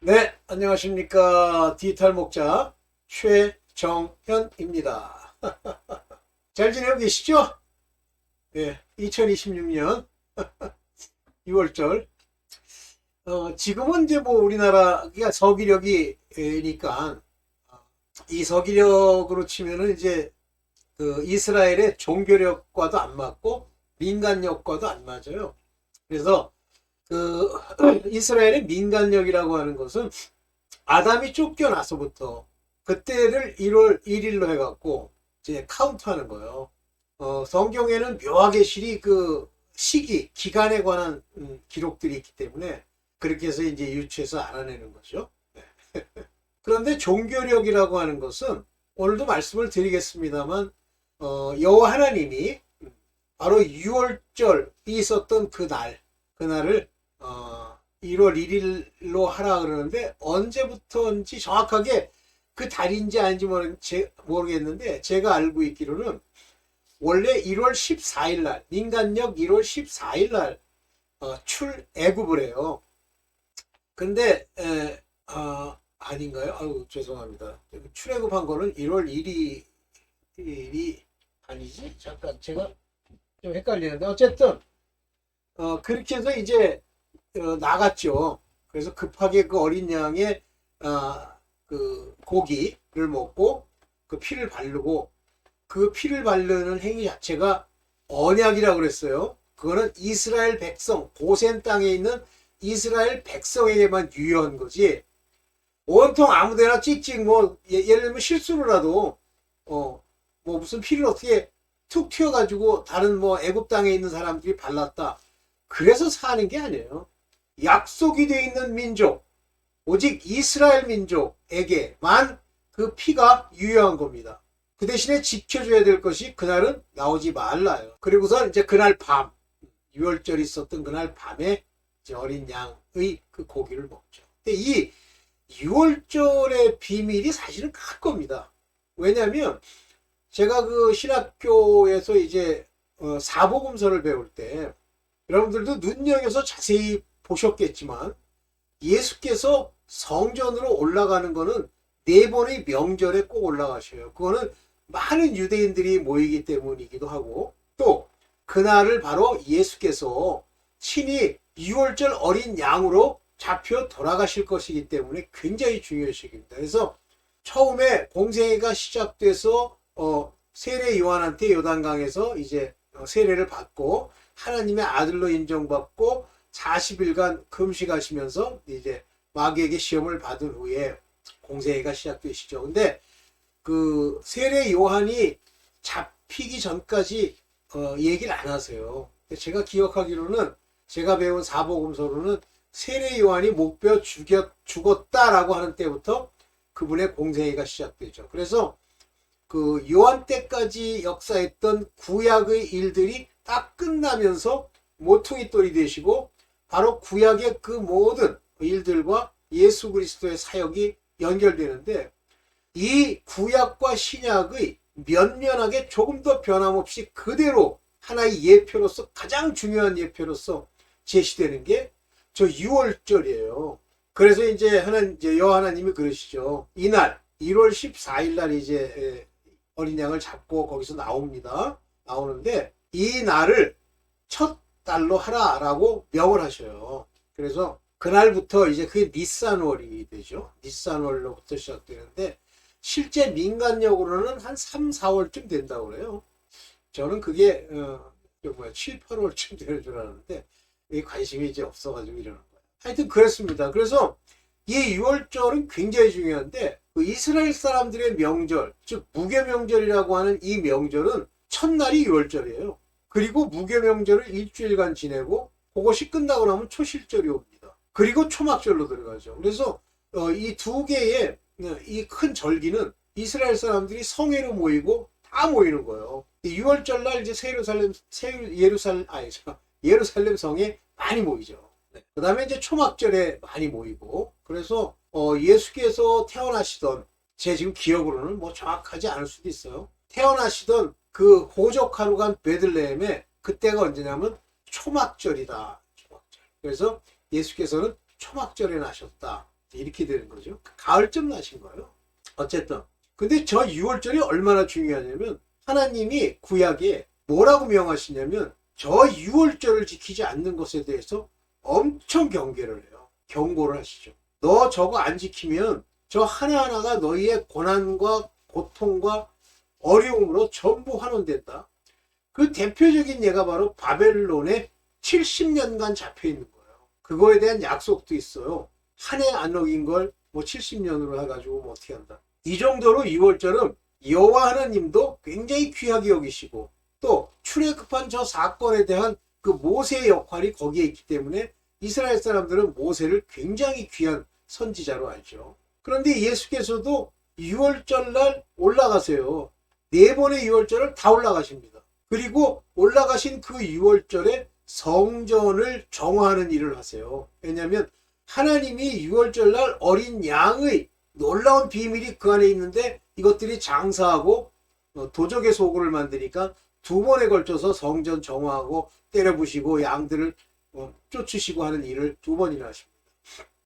네, 안녕하십니까. 디지털 목자 최정현입니다. 잘 지내고 계시죠? 네, 2026년 6월절. 지금은 이제 뭐 우리나라가 서기력이니까 이 서기력으로 치면은 이제 그 이스라엘의 종교력과도 안 맞고 민간력과도 안 맞아요. 그래서 그 이스라엘의 민간력이라고 하는 것은 아담이 쫓겨나서부터 그때를 1월 1일로 해갖고 이제 카운트하는 거예요. 성경에는 묘하게 실이 그 시기, 기간에 관한 기록들이 있기 때문에 그렇게 해서 이제 유추해서 알아내는 거죠. 네. 그런데 종교력이라고 하는 것은 오늘도 말씀을 드리겠습니다만 여호와 하나님이 바로 6월절이 있었던 그날을 1월 1일로 하라 그러는데 언제부터인지 정확하게 그 달인지 아닌지 모르겠는데 제가 알고 있기로는 원래 1월 14일 날 민간력 1월 14일 날 출애굽을 해요. 근데 아닌가요? 아유 죄송합니다. 출애굽한 거는 1월 1일이 아니지? 잠깐 제가 좀 헷갈리는데 어쨌든 그렇게 해서 이제 나갔죠. 그래서 급하게 그 어린 양의 그 고기를 먹고 그 피를 바르고 그 피를 바르는 행위 자체가 언약이라고 그랬어요. 그거는 이스라엘 백성, 고센 땅에 있는 이스라엘 백성에게만 유효한 거지. 온통 아무데나 찍찍 뭐 예를 들면 실수로라도 뭐 무슨 피를 어떻게 툭 튀어가지고 다른 뭐 애굽 땅에 있는 사람들이 발랐다. 그래서 사는 게 아니에요. 약속이 되어 있는 민족, 오직 이스라엘 민족에게만 그 피가 유효한 겁니다. 그 대신에 지켜줘야 될 것이 그날은 나오지 말라요. 그리고서 이제 그날 밤, 6월절이 있었던 그날 밤에 이제 어린 양의 그 고기를 먹죠. 근데 이 6월절의 비밀이 사실은 큰 겁니다. 왜냐하면 제가 그 신학교에서 이제 사복음서를 배울 때 여러분들도 눈여겨서 자세히 보셨겠지만 예수께서 성전으로 올라가는 거는 네 번의 명절에 꼭 올라가셔요. 그거는 많은 유대인들이 모이기 때문이기도 하고 또 그날을 바로 예수께서 친히 6월절 어린 양으로 잡혀 돌아가실 것이기 때문에 굉장히 중요한 시기입니다. 그래서 처음에 공생애가 시작돼서 세례 요한한테 요단강에서 이제 세례를 받고 하나님의 아들로 인정받고 40일간 금식하시면서 이제 마귀에게 시험을 받은 후에 공생애가 시작되시죠. 근데 그 세례 요한이 잡히기 전까지 얘기를 안 하세요. 제가 기억하기로는 제가 배운 사복음서로는 세례 요한이 목베어 죽었다라고 하는 때부터 그분의 공생애가 시작되죠. 그래서 그 요한 때까지 역사했던 구약의 일들이 딱 끝나면서 모퉁이 돌이 되시고 바로 구약의 그 모든 일들과 예수 그리스도의 사역이 연결되는데 이 구약과 신약의 면면하게 조금 더 변함없이 그대로 하나의 예표로서 가장 중요한 예표로서 제시되는 게 저 6월절이에요. 그래서 이제 여하나님이 그러시죠. 이날 1월 14일 날 이제 어린 양을 잡고 거기서 나옵니다. 나오는데 이 날을 첫 달로 하라라고 명을 하셔요. 그래서 그날부터 이제 그게 니산월이 되죠. 니산월로부터 시작되는데 실제 민간력으로는 한 3, 4월쯤 된다고 그래요. 저는 그게 7, 8월쯤 되는 줄 알았는데 관심이 이제 없어가지고 이러는 거예요. 하여튼 그렇습니다. 그래서 이 6월절은 굉장히 중요한데 그 이스라엘 사람들의 명절, 즉 무교명절이라고 하는 이 명절은 첫날이 6월절이에요. 그리고 무교명절을 일주일간 지내고 그것이 끝나고 나면 초실절이 옵니다. 그리고 초막절로 들어가죠. 그래서 이 두 개의 이 큰 절기는 이스라엘 사람들이 성회로 모이고 다 모이는 거예요. 6월절 날 이제 예루살렘 성에 많이 모이죠. 네. 그 다음에 이제 초막절에 많이 모이고 그래서 예수께서 태어나시던 제 지금 기억으로는 뭐 정확하지 않을 수도 있어요. 태어나시던 그 호적하러 간 베들레헴에 그때가 언제냐면 초막절이다. 초막절. 그래서 예수께서는 초막절에 나셨다. 이렇게 되는 거죠. 가을쯤 나신 거예요. 어쨌든 근데 저 6월절이 얼마나 중요하냐면 하나님이 구약에 뭐라고 명하시냐면 저 6월절을 지키지 않는 것에 대해서 엄청 경계를 해요. 경고를 하시죠. 너 저거 안 지키면 저 하나하나가 너희의 고난과 고통과 어려움으로 전부 환원된다. 그 대표적인 예가 바로 바벨론에 70년간 잡혀 있는 거예요. 그거에 대한 약속도 있어요. 한 해 안 어긴 걸 뭐 70년으로 해가지고 뭐 어떻게 한다. 이 정도로 6월절은 여호와 하나님도 굉장히 귀하게 여기시고 또 출애굽한 저 사건에 대한 그 모세의 역할이 거기에 있기 때문에 이스라엘 사람들은 모세를 굉장히 귀한 선지자로 알죠. 그런데 예수께서도 6월절 날 올라가세요. 4번의 6월절을 다 올라가십니다. 그리고 올라가신 그 6월절에 성전을 정화하는 일을 하세요. 왜냐하면 하나님이 6월절 날 어린 양의 놀라운 비밀이 그 안에 있는데 이것들이 장사하고 도적의 소굴을 만드니까 2번에 걸쳐서 성전 정화하고 때려부시고 양들을 쫓으시고 하는 일을 2번이나 하십니다.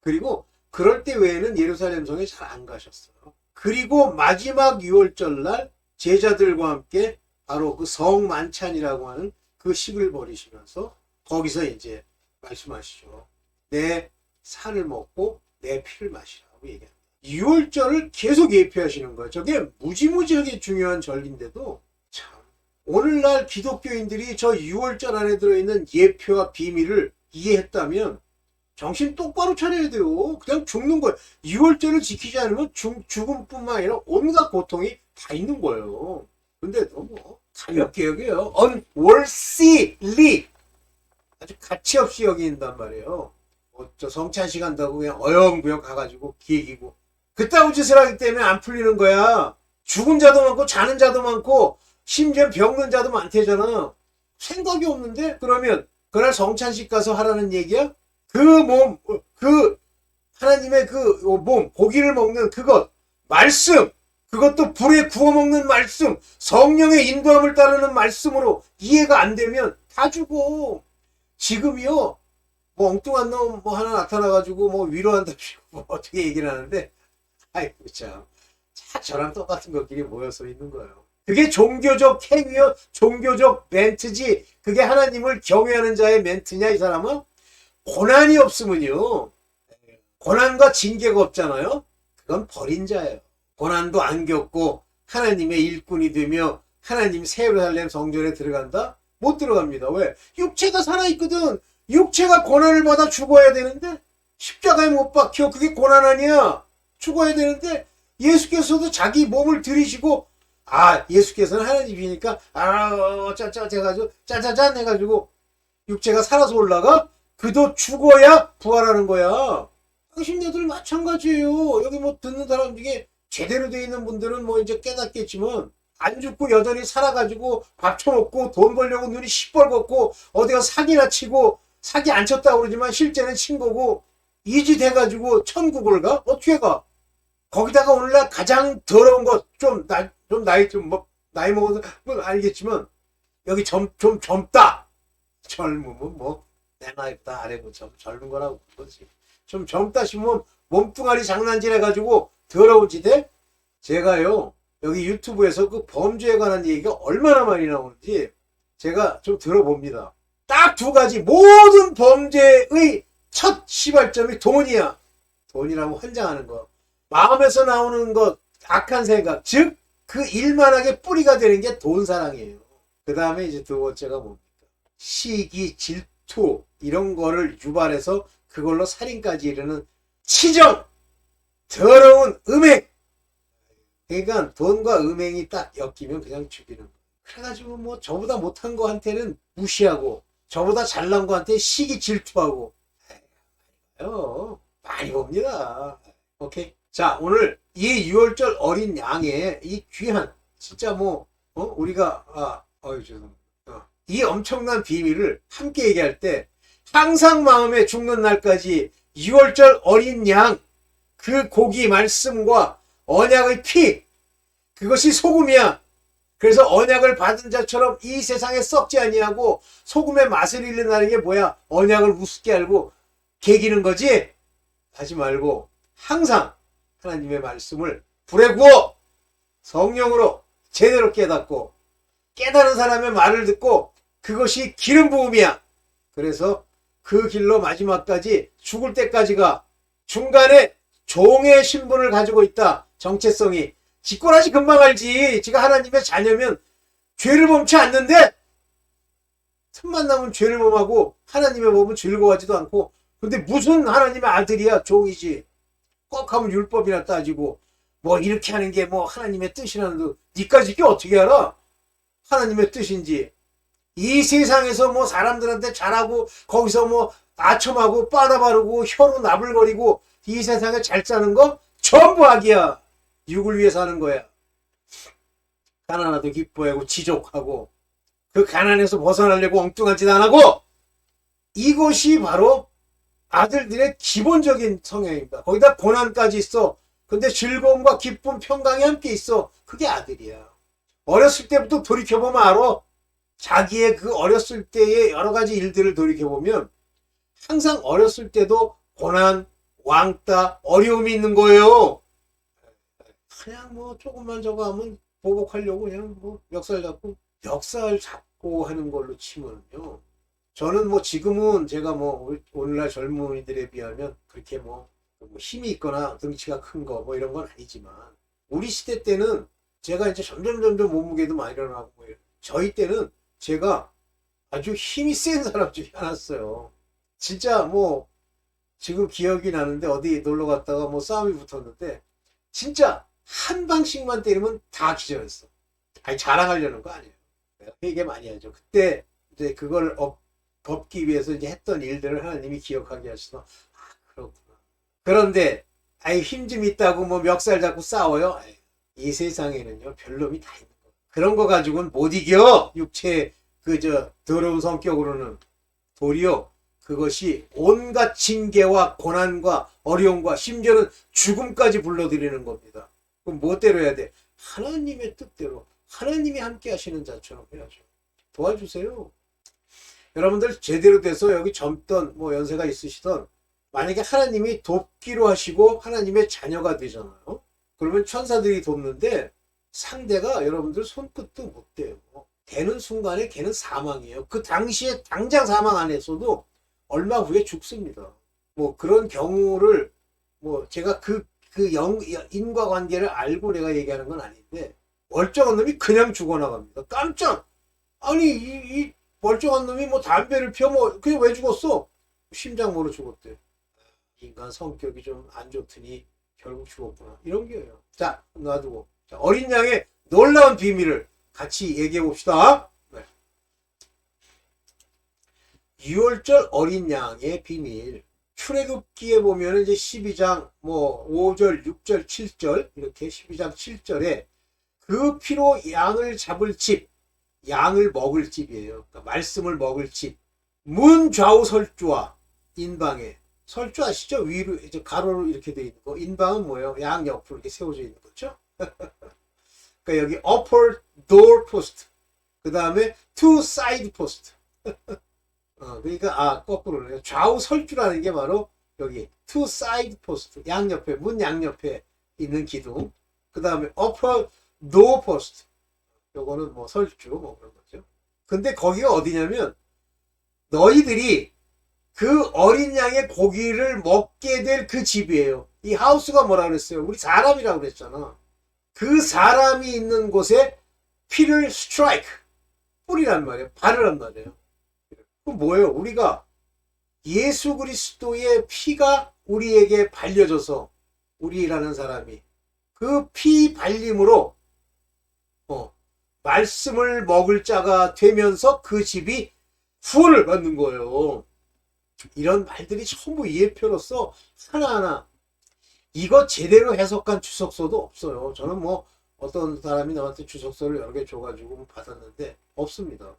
그리고 그럴 때 외에는 예루살렘 성에 잘 안 가셨어요. 그리고 마지막 6월절 날 제자들과 함께 바로 그 성만찬이라고 하는 그 식을 벌이시면서 거기서 이제 말씀하시죠. 내 살을 먹고 내 피를 마시라고 얘기합니다. 6월절을 계속 예표하시는 거예요. 저게 무지무지하게 중요한 절기인데도 참 오늘날 기독교인들이 저 6월절 안에 들어있는 예표와 비밀을 이해했다면 정신 똑바로 차려야 돼요. 그냥 죽는 거예요. 6월절을 지키지 않으면 죽음뿐만 아니라 온갖 고통이 다 있는 거예요. 근데 너무 가볍게 여겨요. unworthily 아주 가치 없이 여긴단 말이에요. 저 성찬식 한다고 그냥 어영부영 가가지고 기기고 그따구 짓을 하기 때문에 안 풀리는 거야. 죽은 자도 많고 자는 자도 많고 심지어 병든 자도 많대잖아. 생각이 없는데 그러면 그날 성찬식 가서 하라는 얘기야? 그 몸, 그 하나님의 그 몸, 고기를 먹는 그것, 말씀, 그것도 불에 구워 먹는 말씀, 성령의 인도함을 따르는 말씀으로 이해가 안 되면 다 죽어. 지금이요. 뭐 엉뚱한 놈 뭐 하나 나타나가지고 뭐 위로한답시고 뭐 어떻게 얘기를 하는데 아이고 참 저랑 똑같은 것끼리 모여서 있는 거예요. 그게 종교적 행위요 종교적 멘트지 그게 하나님을 경외하는 자의 멘트냐 이 사람은? 고난이 없으면요 고난과 징계가 없잖아요. 그건 버린 자예요. 고난도 안 겪고 하나님의 일꾼이 되며 하나님 새 예루살렘 성전에 들어간다? 못 들어갑니다. 왜? 육체가 살아있거든. 육체가 고난을 받아 죽어야 되는데 십자가에 못 박혀. 그게 고난 아니야. 죽어야 되는데 예수께서도 자기 몸을 들이시고 예수께서는 하나님이니까 짜짜 해가지고 짜자잔 해가지고 육체가 살아서 올라가? 그도 죽어야 부활하는 거야. 당신네들 마찬가지예요. 여기 뭐 듣는 사람 중에 제대로 돼 있는 분들은 뭐 이제 깨닫겠지만 안 죽고 여전히 살아가지고 밥 처먹고 돈 벌려고 눈이 시뻘겋고 어디가 사기나 치고 사기 안 쳤다고 그러지만 실제는 친 거고 이 짓 해가지고 천국을 가? 어떻게 가? 거기다가 오늘날 가장 더러운 것 나이 먹어서 알겠지만 여기 좀 젊다. 젊으면 뭐 내 나이보다 아래고 젊은 거라고 그러지. 좀 젊다 싶으면 몸뚱아리 장난질 해가지고 더러운 짓 해? 제가요 여기 유튜브에서 그 범죄에 관한 얘기가 얼마나 많이 나오는지 제가 좀 들어봅니다. 딱 2가지 모든 범죄의 첫 시발점이 돈이야. 돈이라고 환장하는 거. 마음에서 나오는 것 악한 생각 즉 그 일만하게 뿌리가 되는 게 돈 사랑이에요. 그 다음에 이제 2번째가 뭡니까? 시기 질투 이런 거를 유발해서 그걸로 살인까지 이르는 치정 더러운 음행. 그러니까 돈과 음행이 딱 엮이면 그냥 죽이는 거예요. 그래가지고 뭐 저보다 못한 거한테는 무시하고 저보다 잘난 거한테 시기 질투하고 많이 봅니다. 오케이. 자 오늘 이 6월절 어린 양의 이 귀한 진짜 뭐 우리가 죄송합니다. 이 엄청난 비밀을 함께 얘기할 때 항상 마음에 죽는 날까지 6월절 어린 양 그 고기 말씀과 언약의 피 그것이 소금이야. 그래서 언약을 받은 자처럼 이 세상에 썩지 아니하고 소금의 맛을 잃는다는 게 뭐야? 언약을 우습게 알고 개기는 거지? 하지 말고 항상 하나님의 말씀을 불에 구워 성령으로 제대로 깨닫고 깨달은 사람의 말을 듣고 그것이 기름 부음이야. 그래서 그 길로 마지막까지 죽을 때까지가 중간에 종의 신분을 가지고 있다. 정체성이. 지꼬라지 금방 알지. 지가 하나님의 자녀면 죄를 범치 않는데 틈만 나면 죄를 범하고 하나님의 법은 즐거워하지도 않고 근데 무슨 하나님의 아들이야. 종이지. 꼭 하면 율법이나 따지고 뭐 이렇게 하는 게 뭐 하나님의 뜻이라는데 니까지 이게 어떻게 알아? 하나님의 뜻인지. 이 세상에서 뭐 사람들한테 잘하고 거기서 뭐 아첨하고 빠다바르고 혀로 나불거리고 이 세상에 잘 사는 거 전부 악이야. 육을 위해 사는 거야. 가난하도 기뻐하고 지족하고 그 가난에서 벗어나려고 엉뚱한 짓 안 하고 이것이 바로 아들들의 기본적인 성향입니다. 거기다 고난까지 있어. 근데 즐거움과 기쁨, 평강이 함께 있어. 그게 아들이야. 어렸을 때부터 돌이켜보면 알아. 자기의 그 어렸을 때의 여러 가지 일들을 돌이켜보면 항상 어렸을 때도 고난, 왕따, 어려움이 있는 거예요. 그냥 뭐 조금만 저거 하면 보복하려고 그냥 뭐 멱살 잡고 하는 걸로 치면요. 저는 뭐 지금은 제가 뭐 오늘날 젊은이들에 비하면 그렇게 뭐 힘이 있거나 덩치가 큰 거 뭐 이런 건 아니지만 우리 시대 때는 제가 이제 점점 몸무게도 많이 일어나고 뭐 저희 때는 제가 아주 힘이 센 사람 중에 하나였어요. 진짜 뭐 지금 기억이 나는데 어디 놀러 갔다가 뭐 싸움이 붙었는데 진짜 한 방씩만 때리면 다 기절했어. 아니 자랑하려는 거 아니에요. 내가 되게 많이 하죠. 그때 이제 그걸 덮기 위해서 이제 했던 일들을 하나님이 기억하게 하시나. 아 그렇구나. 그런데 아이 힘 좀 있다고 뭐 멱살 잡고 싸워요. 아이, 이 세상에는요 별놈이 다 있는 거예요. 그런 거 가지고는 못 이겨. 육체 그 더러운 성격으로는. 도리어 그것이 온갖 징계와 고난과 어려움과 심지어는 죽음까지 불러들이는 겁니다. 그럼 뭐대로 해야 돼? 하나님의 뜻대로 하나님이 함께 하시는 자처럼 해야죠. 도와주세요. 여러분들 제대로 돼서 여기 젊던 뭐 연세가 있으시던 만약에 하나님이 돕기로 하시고 하나님의 자녀가 되잖아요. 그러면 천사들이 돕는데 상대가 여러분들 손끝도 못 대요. 되는 순간에 걔는 사망이에요. 그 당시에 당장 사망 안 했어도 얼마 후에 죽습니다. 뭐 그런 경우를 뭐 제가 그 인과관계를 알고 내가 얘기하는 건 아닌데 멀쩡한 놈이 그냥 죽어나갑니다. 깜짝! 아니 이 멀쩡한 놈이 뭐 담배를 피워 뭐 그게 왜 죽었어? 심장모로 죽었대. 인간 성격이 좀 안 좋더니 결국 죽었구나. 이런 게예요. 자 놔두고 자, 어린 양의 놀라운 비밀을 같이 얘기해 봅시다. 네. 유월절 어린 양의 비밀. 출애굽기에 보면 이제 12장 뭐 5절, 6절, 7절 이렇게 12장 7절에 그 피로 양을 잡을 집, 양을 먹을 집이에요. 그러니까 말씀을 먹을 집. 문 좌우 설주와 인방에 설주 아시죠? 위로 이제 가로로 이렇게 돼 있는 거. 인방은 뭐예요? 양 옆으로 이렇게 세워져 있는 거죠. 그러니까 여기 upper door post. 그 다음에 two side post. 그러니까 거꾸로네요. 좌우 설주라는 게 바로 여기 two side post. 양옆에 문 양옆에 있는 기둥. 그 다음에 upper door post. 요거는 뭐 설주 뭐 그런 거죠. 근데 거기가 어디냐면 너희들이 그 어린 양의 고기를 먹게 될 그 집이에요. 이 하우스가 뭐라 그랬어요? 우리 사람이라고 그랬잖아. 그 사람이 있는 곳에 피를 스트라이크 뿌리란 말이에요. 바르란 말이에요. 그럼 뭐예요? 우리가 예수 그리스도의 피가 우리에게 발려져서 우리라는 사람이 그 피 발림으로 말씀을 먹을 자가 되면서 그 집이 구원을 받는 거예요. 이런 말들이 전부 예표로서 하나하나 이거 제대로 해석한 주석서도 없어요. 저는 뭐 어떤 사람이 나한테 주석서를 여러 개 줘가지고 받았는데 없습니다.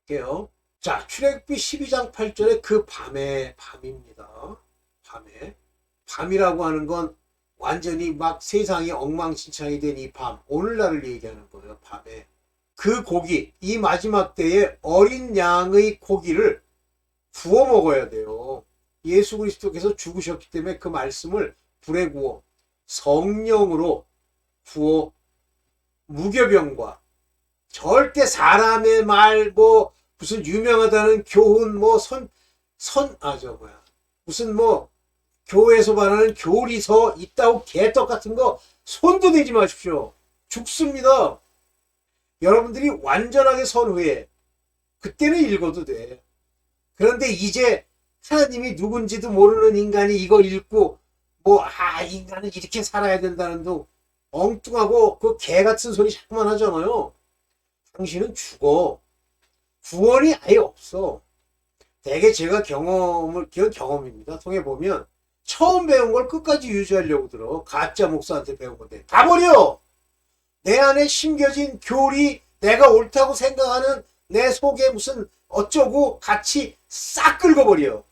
볼게요. 자, 출애굽기 12장 8절에 그 밤입니다. 밤이라고 하는 건 완전히 막 세상이 엉망진창이 된 이 밤, 오늘날을 얘기하는 거예요. 밤에 그 고기, 이 마지막 때에 어린 양의 고기를 구워 먹어야 돼요. 예수 그리스도께서 죽으셨기 때문에 그 말씀을 불에 구워 성령으로 구워 무교병과 절대 사람의 말 뭐 무슨 유명하다는 교훈 뭐 무슨 뭐 교회에서 말하는 교리서 있다고 개떡 같은 거 손도 대지 마십시오. 죽습니다. 여러분들이 완전하게 선 후에 그때는 읽어도 돼. 그런데 이제 하나님이 누군지도 모르는 인간이 이거 읽고 인간은 이렇게 살아야 된다는 둥 엉뚱하고 그 개 같은 소리 자꾸만 하잖아요. 당신은 죽어. 구원이 아예 없어. 대개 제가 경험입니다. 통해 보면 처음 배운 걸 끝까지 유지하려고 들어. 가짜 목사한테 배운 건데 다 버려. 내 안에 심겨진 교리, 내가 옳다고 생각하는 내 속에 무슨 어쩌고 같이 싹 긁어버려.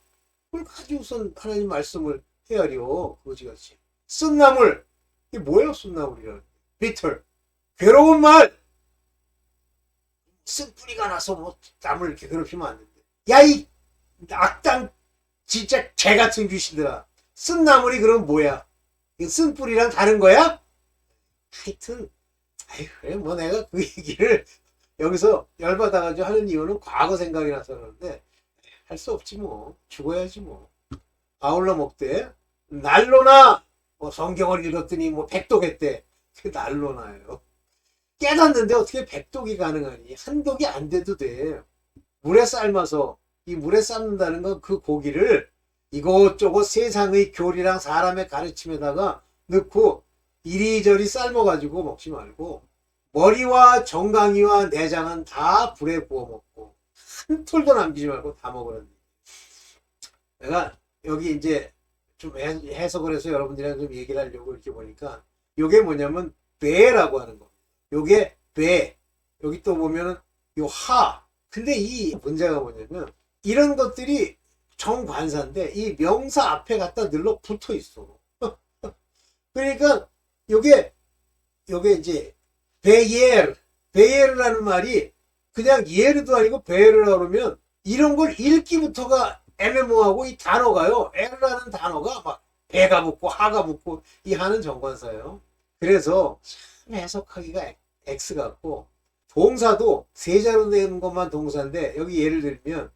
그걸 가지고선 하나님 말씀을 헤아려. 거지같이. 쓴나물. 이게 뭐예요, 쓴나물이라는 게. 비틀. 괴로운 말. 쓴뿌리가 나서 뭐 남을 이렇게 괴롭히면 안 된대. 야, 이 악당 진짜 개 같은 귀신들아. 쓴나물이 그럼 뭐야? 쓴뿌리랑 다른 거야? 하여튼 그래 뭐 내가 그 얘기를 여기서 열받아가지고 하는 이유는 과거 생각이 나서 그러는데 할 수 없지 뭐. 죽어야지 뭐. 아울러 먹되 난로나 뭐 성경을 읽었더니 뭐 백독했대. 그게 난로나예요. 깨닫는데 어떻게 백독이 가능하니? 한 독이 안 돼도 돼. 물에 삶아서 이 물에 삶는다는 건 그 고기를 이것저것 세상의 교리랑 사람의 가르침에다가 넣고 이리저리 삶아가지고 먹지 말고 머리와 정강이와 내장은 다 불에 구워 먹고 한 톨도 남기지 말고 다 먹으라는. 내가 여기 이제 좀 해석을 해서 여러분들이랑 좀 얘기를 하려고 이렇게 보니까 요게 뭐냐면 배라고 하는 거. 요게 배. 여기 또 보면은 요 하. 근데 이 문제가 뭐냐면 이런 것들이 정관사인데 이 명사 앞에 갖다 늘러 붙어 있어. 그러니까 요게 이제 베예르라는 말이 그냥 예르도 아니고 베예르라 그러면 이런 걸 읽기부터가 애매모호하고 이 단어가요. 에르라는 단어가 막 배가 붙고 하가 붙고 이 하는 정관사예요. 그래서 참 해석하기가 X 같고 동사도 세자로 되는 것만 동사인데 여기 예를 들면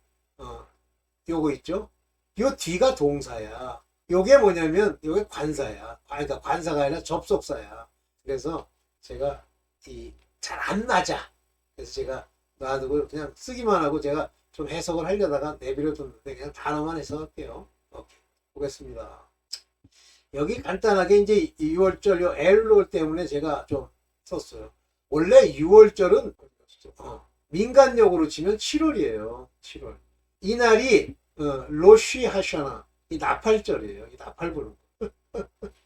요거 있죠. 요 뒤가 동사야. 요게 뭐냐면 요게 관사야. 그러니까 관사가 아니라 접속사야. 그래서 제가 잘 안 맞아. 그래서 제가 놔두고 그냥 쓰기만 하고 제가 좀 해석을 하려다가 내버려 뒀는데 그냥 단어만 해석할게요. 오케이. 보겠습니다. 여기 간단하게 이제 6월절 요 엘롤 때문에 제가 좀 썼어요. 원래 6월절은 민간력으로 치면 7월이에요. 7월. 이날이 로쉬 하샤나 이 나팔절이에요. 이 나팔 부는 거.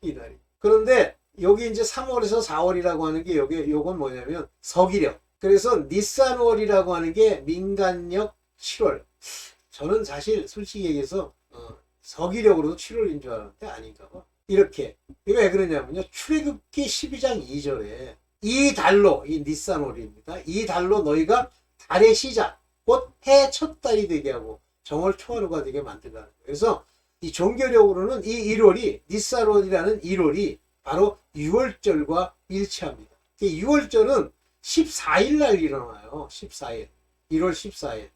이날이. 그런데 여기 이제 3월에서 4월이라고 하는 게 요건 뭐냐면 서기력. 그래서 니산월이라고 하는 게 민간력 7월. 저는 사실 솔직히 얘기해서 서기력으로도 7월인 줄 알았는데 아닌가 봐. 이렇게. 이거 왜 그러냐면요. 출애굽기 12장 2절에 이 달로 이 니산월입니다. 이 달로 너희가 달의 시작 곧 해 첫 달이 되게 하고 정월 초하루가 되게 만들라는 거예요. 그래서 이 종교력으로는 이 1월이 니산월이라는 1월이 바로 6월절과 일치합니다. 6월절은 14일 날 일어나요. 14일. 1월 14일.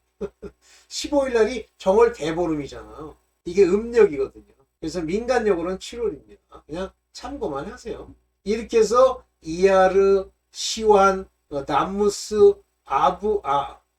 15일 날이 정월 대보름이잖아요. 이게 음력이거든요. 그래서 민간력으로는 7월입니다. 그냥 참고만 하세요. 이렇게 해서 이야르, 시완, 남무스,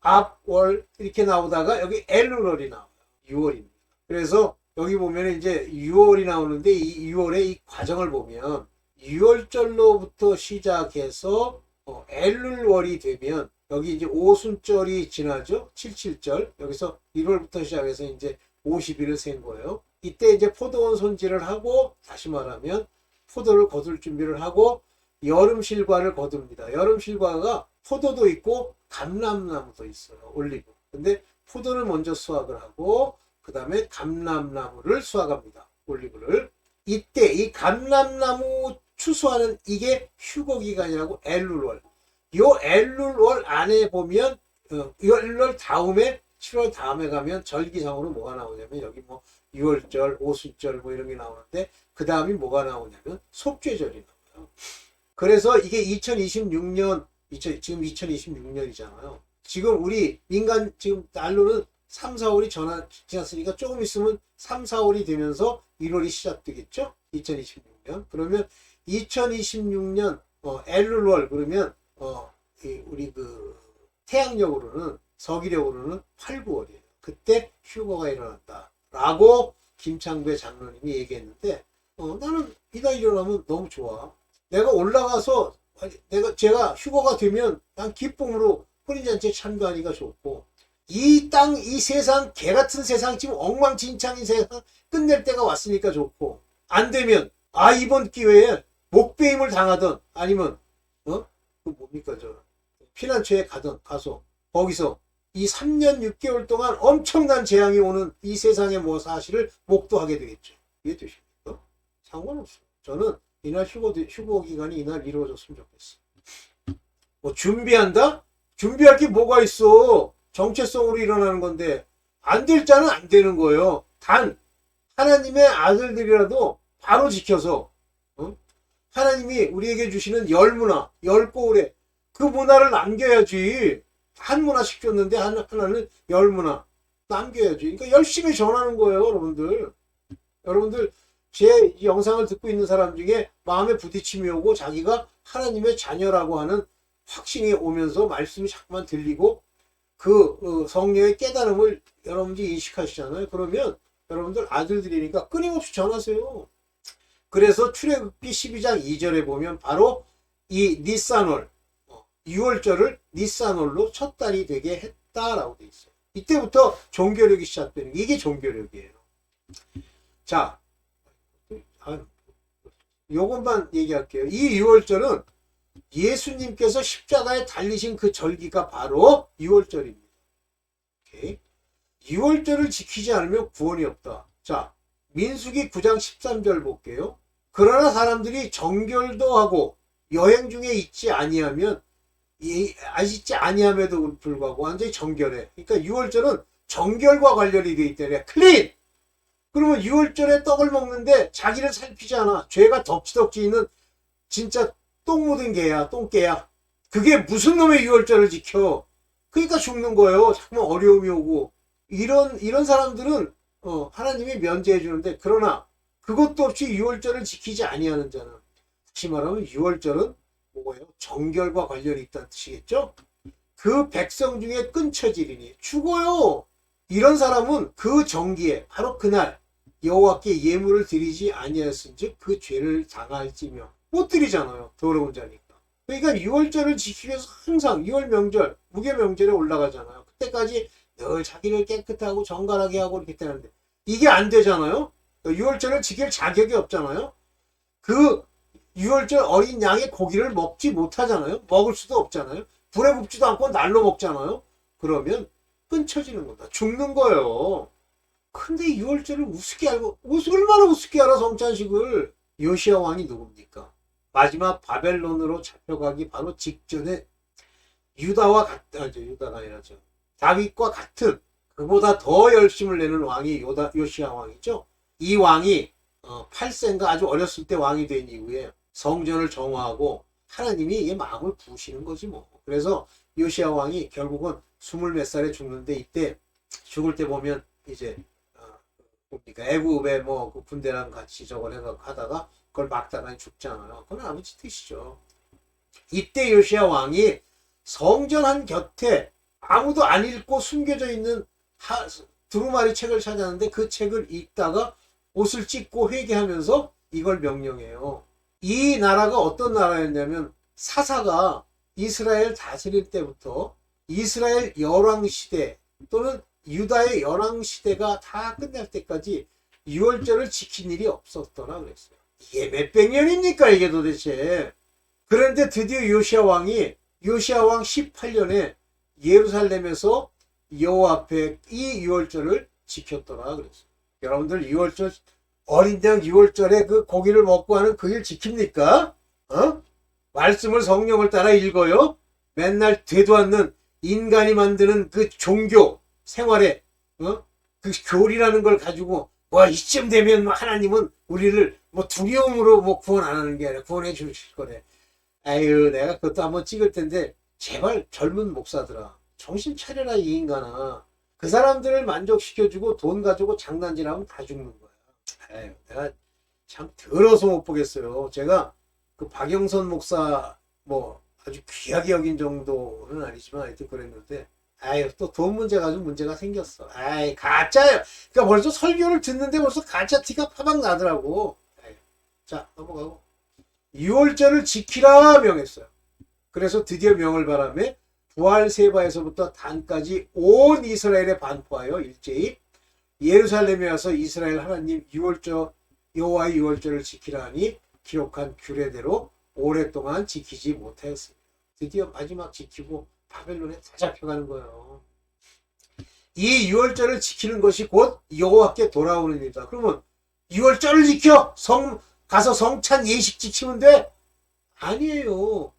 압월 이렇게 나오다가 여기 엘룰월이 나와요. 6월입니다. 그래서 여기 보면 이제 6월이 나오는데 이 6월의 이 과정을 보면 6월절로부터 시작해서 엘룰월이 되면 여기 이제 오순절이 지나죠. 77절. 여기서 1월부터 시작해서 이제 50일을 센 거예요. 이때 이제 포도원 손질을 하고 다시 말하면 포도를 거둘 준비를 하고 여름 실과를 거둡니다. 여름 실과가 포도도 있고 감람나무도 있어요. 올리브. 근데 포도를 먼저 수확을 하고 그 다음에 감람나무를 수확합니다. 올리브를. 이때 이 감람나무 추수하는 이게 휴거 기간이라고 엘룰월. 요 엘룰월 안에 보면 엘룰월 다음에 7월 다음에 가면 절기상으로 뭐가 나오냐면 여기 뭐 6월절, 오순절 뭐 이런 게 나오는데 그 다음이 뭐가 나오냐면 속죄절이 나와요. 그래서 이게 2026년, 지금 2026년이잖아요. 지금 우리 민간 지금 날로는 3, 4월이 지났으니까 조금 있으면 3, 4월이 되면서 1월이 시작되겠죠? 2026년. 그러면 2026년 엘룰월 그러면 우리 그 태양력으로는 서기력으로는 8, 9월이에요. 그때 휴거가 일어났다. 라고 김창배 장로님이 얘기했는데 나는 이날 일어나면 너무 좋아. 내가 올라가서 제가 휴거가 되면 난 기쁨으로 혼인잔치에 참가하니까 좋고 이 땅, 이 세상, 개같은 세상, 지금 엉망진창인 세상 끝낼 때가 왔으니까 좋고 안 되면 이번 기회에 목배임을 당하든 아니면 그 뭡니까 저 피난처에 가서 거기서 이 3년 6개월 동안 엄청난 재앙이 오는 이 세상의 사실을 목도하게 되겠죠. 이해되십니까? 상관없어요. 저는 이날 휴거 기간이 이날 이루어졌으면 좋겠어. 준비한다? 준비할 게 뭐가 있어? 정체성으로 일어나는 건데 안 될 자는 안 되는 거예요. 단 하나님의 아들들이라도 바로 지켜서 하나님이 우리에게 주시는 열 문화, 열 고울에 그 문화를 남겨야지. 한 문화씩 줬는데 하나는 열 문화 남겨야지. 그러니까 열심히 전하는 거예요, 여러분들. 여러분들 제 영상을 듣고 있는 사람 중에 마음에 부딪힘이 오고 자기가 하나님의 자녀라고 하는 확신이 오면서 말씀이 자꾸만 들리고 그 성령의 깨달음을 여러분들이 인식하시잖아요. 그러면 여러분들 아들들이니까 끊임없이 전하세요. 그래서 출애굽기 12장 2절에 보면 바로 이 니산월 6월절을 니산월로 첫 달이 되게 했다라고 돼 있어요. 이때부터 종교력이 시작되는 게 이게 종교력이에요. 자, 요것만 얘기할게요. 이 6월절은 예수님께서 십자가에 달리신 그 절기가 바로 6월절입니다. 오케이. 6월절을 지키지 않으면 구원이 없다. 자, 민수기 9장 13절 볼게요. 그러나 사람들이 정결도 하고 여행 중에 있지 아니하면 있지 아니함에도 불구하고 완전히 정결해. 그러니까 6월절은 정결과 관련이 되어 있다네. 클린! 그러면 6월절에 떡을 먹는데 자기를 살피지 않아. 죄가 덕지덕지 있는 진짜 똥 묻은 개야. 똥개야. 그게 무슨 놈의 6월절을 지켜. 그러니까 죽는 거예요. 자꾸만 어려움이 오고. 이런 사람들은 하나님이 면제해 주는데 그러나 그것도 없이 6월절을 지키지 아니하는 자는 다시 말하면 6월절은 뭐예요? 정결과 관련이 있다는 뜻이겠죠? 그 백성 중에 끊쳐지리니 죽어요. 이런 사람은 그 정기에 바로 그날 여호와께 예물을 드리지 아니하였은즉 그 죄를 당할지며 못 드리잖아요. 더러운 자니까. 그러니까 6월절을 지키기 위해서 항상 6월 명절, 무교 명절에 올라가잖아요. 그때까지 늘 자기를 깨끗하고 정갈하게 하고 이렇게 되는데 이게 안 되잖아요. 6월절을 지킬 자격이 없잖아요. 그 6월절 어린 양의 고기를 먹지 못하잖아요. 먹을 수도 없잖아요. 불에 굽지도 않고 날로 먹잖아요. 그러면 끊쳐지는 거다. 죽는 거예요. 근데 6월절을 우습게 알고 얼마나 우습게 알아 성찬식을. 요시야 왕이 누굽니까? 마지막 바벨론으로 잡혀가기 바로 직전에 유다가 아니라죠. 다윗과 같은 그보다 더 열심을 내는 왕이 요시야 왕이죠. 이 왕이 8세인가 아주 어렸을 때 왕이 된 이후에 성전을 정화하고 하나님이 이 마음을 부으시는 거지 뭐. 그래서 요시야 왕이 결국은 20몇 살에 죽는데 이때 죽을 때 보면 이제 뭡니까 애굽의 그 군대랑 같이 저걸 하다가 그걸 막다가 죽잖아요. 그건 아버지 뜻이죠. 이때 요시야 왕이 성전 한 곁에 아무도 안 읽고 숨겨져 있는 두루마리 책을 찾았는데 그 책을 읽다가 옷을 찢고 회개하면서 이걸 명령해요. 이 나라가 어떤 나라였냐면 사사가 이스라엘 다스릴 때부터 이스라엘 열왕시대 또는 유다의 열왕시대가 다 끝날 때까지 6월절을 지킨 일이 없었더라 그랬어요. 이게 몇백 년입니까 이게 도대체. 그런데 드디어 요시야 왕 18년에 예루살렘에서 여호와 앞에 이 6월절을 지켰더라 그랬어요. 여러분들 6월절 어린양 6월절에 그 고기를 먹고 하는 그 일 지킵니까? 말씀을 성령을 따라 읽어요? 맨날 되도 않는 인간이 만드는 그 종교 생활에 그 교리라는 걸 가지고 이쯤 되면 하나님은 우리를 뭐 두려움으로 뭐 구원 안 하는 게 아니라 구원해 주실 거래. 아유, 내가 그것도 한번 찍을 텐데 제발 젊은 목사들아 정신 차려라 이 인간아. 그 사람들을 만족시켜주고 돈 가지고 장난질하면 다 죽는 거야. 아유, 내가 참 더러워서 못 보겠어요. 제가 그 박영선 목사 뭐 아주 귀하게 여긴 정도는 아니지만 하여튼 그랬는데 아유 또 돈 문제 가지고 문제가 생겼어. 아이 가짜예요. 그러니까 벌써 설교를 듣는데 벌써 가짜 티가 파박 나더라고. 아유, 자 넘어가고 6월절을 지키라 명했어요. 그래서 드디어 명을 바람에 부할세바에서부터 단까지 온 이스라엘에 반포하여 일제히 예루살렘에 와서 이스라엘 하나님 6월절 여호와의 6월절을 지키라 하니 기록한 규례대로 오랫동안 지키지 못하였습니다. 드디어 마지막 지키고 바벨론에 다 잡혀가는 거예요. 이 6월절을 지키는 것이 곧 여호와께 돌아오는 일이다. 그러면 6월절을 지켜 가서 성찬 예식 지키면 돼? 아니에요.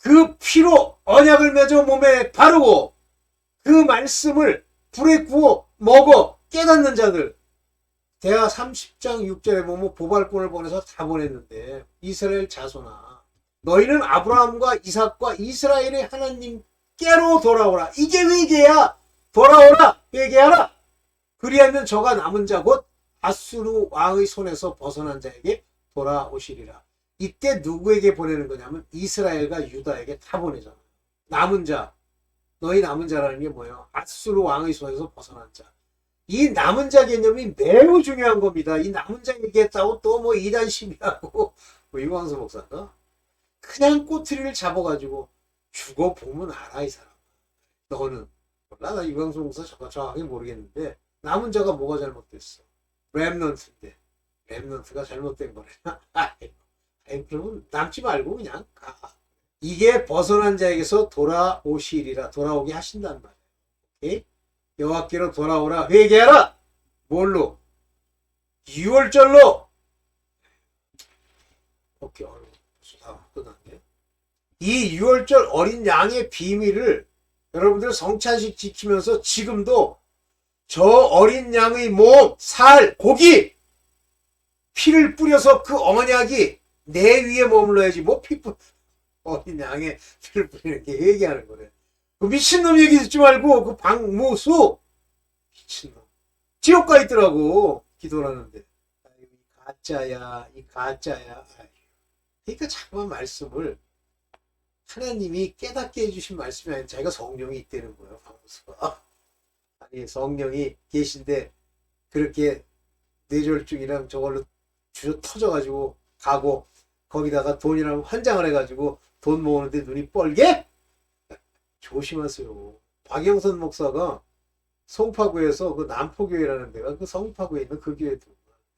그 피로 언약을 맺어 몸에 바르고 그 말씀을 불에 구워 먹어 깨닫는 자들. 대하 30장 6절에 보면 보발꾼을 보내서 다 보냈는데 이스라엘 자손아 너희는 아브라함과 이삭과 이스라엘의 하나님께로 돌아오라. 이게 회개야. 돌아오라. 회개하라. 그리하면 저가 남은 자 곧 아수르 왕의 손에서 벗어난 자에게 돌아오시리라. 이때 누구에게 보내는 거냐면 이스라엘과 유다에게 다 보내잖아. 남은 자. 너희 남은 자라는 게 뭐예요? 아수르 왕의 손에서 벗어난 자. 이 남은 자 개념이 매우 중요한 겁니다. 이 남은 자 얘기했다고 또 뭐 이단 시비하고 뭐 이광수 목사가 그냥 꼬투리를 잡아가지고 죽어보면 알아 이 사람. 너는 몰라 나 이광수 목사 정확하게 모르겠는데 남은 자가 뭐가 잘못됐어? 렘넌트인데 렘넌트가 잘못된 거래. 아이 그러면 남지 말고 그냥 가. 이게 벗어난 자에게서 돌아오시리라. 돌아오게 하신단 말이야. 오케이? 여호와께로 돌아오라. 회개하라. 뭘로? 6월절로. 오케이. 다 끝났네. 이 6월절 어린 양의 비밀을 여러분들 성찬식 지키면서 지금도 저 어린 양의 몸, 살, 고기 피를 뿌려서 그 언약이 내 위에 머물러야지. 뭐 어린 양의 피를 뿌리는 게 얘기하는 거래. 그 미친놈 얘기 듣지 말고 그 박무수 미친놈 지옥 가 있더라고. 기도를 하는데 이 가짜야 이 가짜야. 그러니까 자꾸만 말씀을 하나님이 깨닫게 해주신 말씀이 아니라 자기가 성령이 있다는 거예요. 박무수가 아니 성령이 계신데 그렇게 뇌졸중이랑 저걸로 주저 터져가지고 가고 거기다가 돈이랑 환장을 해가지고 돈 모으는데 눈이 뻘게? 조심하세요. 박영선 목사가 송파구에서 그 남포교회라는 데가 그 송파구에 있는 그 교회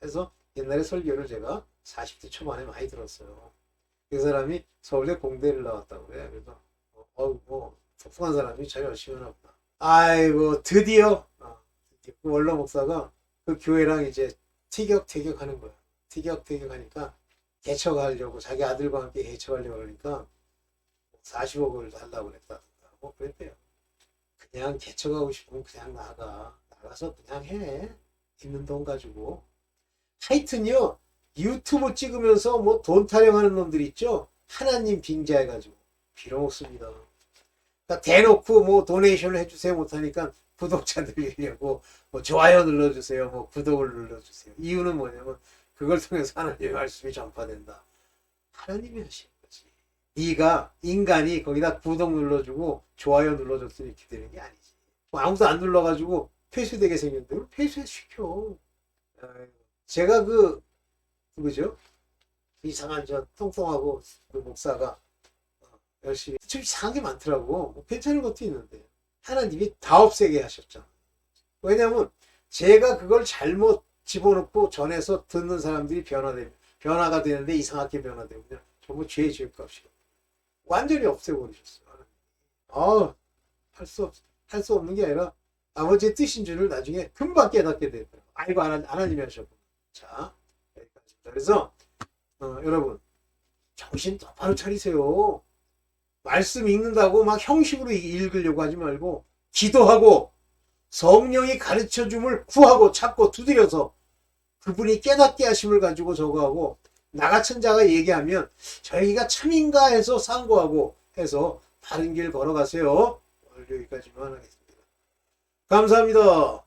해서 옛날에 설교를 제가 40대 초반에 많이 들었어요. 그 사람이 서울대 공대를 나왔다고 그래. 그래서 뭐 독특한 사람이 잘 열심히 하나 보다. 아이고 드디어 그 원로 목사가 그 교회랑 이제 티격태격하는 거야. 티격태격하니까 개척하려고 자기 아들과 함께 개척하려고 그러니까 40억을 달라고 그랬다. 뭐 그랬대요. 그냥 개척하고 싶으면 그냥 나가서 그냥 해. 있는 돈 가지고. 하여튼요 유튜브 찍으면서 뭐 돈 타령하는 놈들 있죠. 하나님 빙자해가지고 빌어먹습니다. 그러니까 대놓고 뭐 도네이션을 해주세요 못하니까 구독자 늘리려고 뭐 좋아요 눌러주세요 뭐 구독을 눌러주세요. 이유는 뭐냐면 그걸 통해서 하나님의 말씀이 전파된다. 하나님이 하시는 거지. 네가 인간이 거기다 구독 눌러주고 좋아요 눌러줬으니 이렇게 되는 게 아니지. 뭐 아무도 안 눌러가지고 폐쇄되게 생겼는데 폐쇄시켜. 제가 그죠? 이상한 저 똥똥하고 그 목사가 열심히 좀 이상한 게 많더라고. 뭐 괜찮은 것도 있는데 하나님이 다 없애게 하셨잖아. 왜냐면 제가 그걸 잘못 집어넣고 전해서 듣는 사람들이 변화가 되는데 이상하게 변화되면 정말 죄의 죄값이요. 완전히 없애버리셨어요. 할 수 없는 게 아니라 아버지의 뜻인 줄을 나중에 금방 깨닫게 되더라고요. 아이고 하나님이 하셨구나. 자 여기까지입니다. 그래서 여러분 정신 똑바로 차리세요. 말씀 읽는다고 막 형식으로 읽으려고 하지 말고 기도하고 성령이 가르쳐줌을 구하고 찾고 두드려서 그분이 깨닫게 하심을 가지고 저거하고 나 같은 자가 얘기하면 저희가 참인가 해서 상고하고 해서 바른 길 걸어가세요. 오늘 여기까지만 하겠습니다. 감사합니다.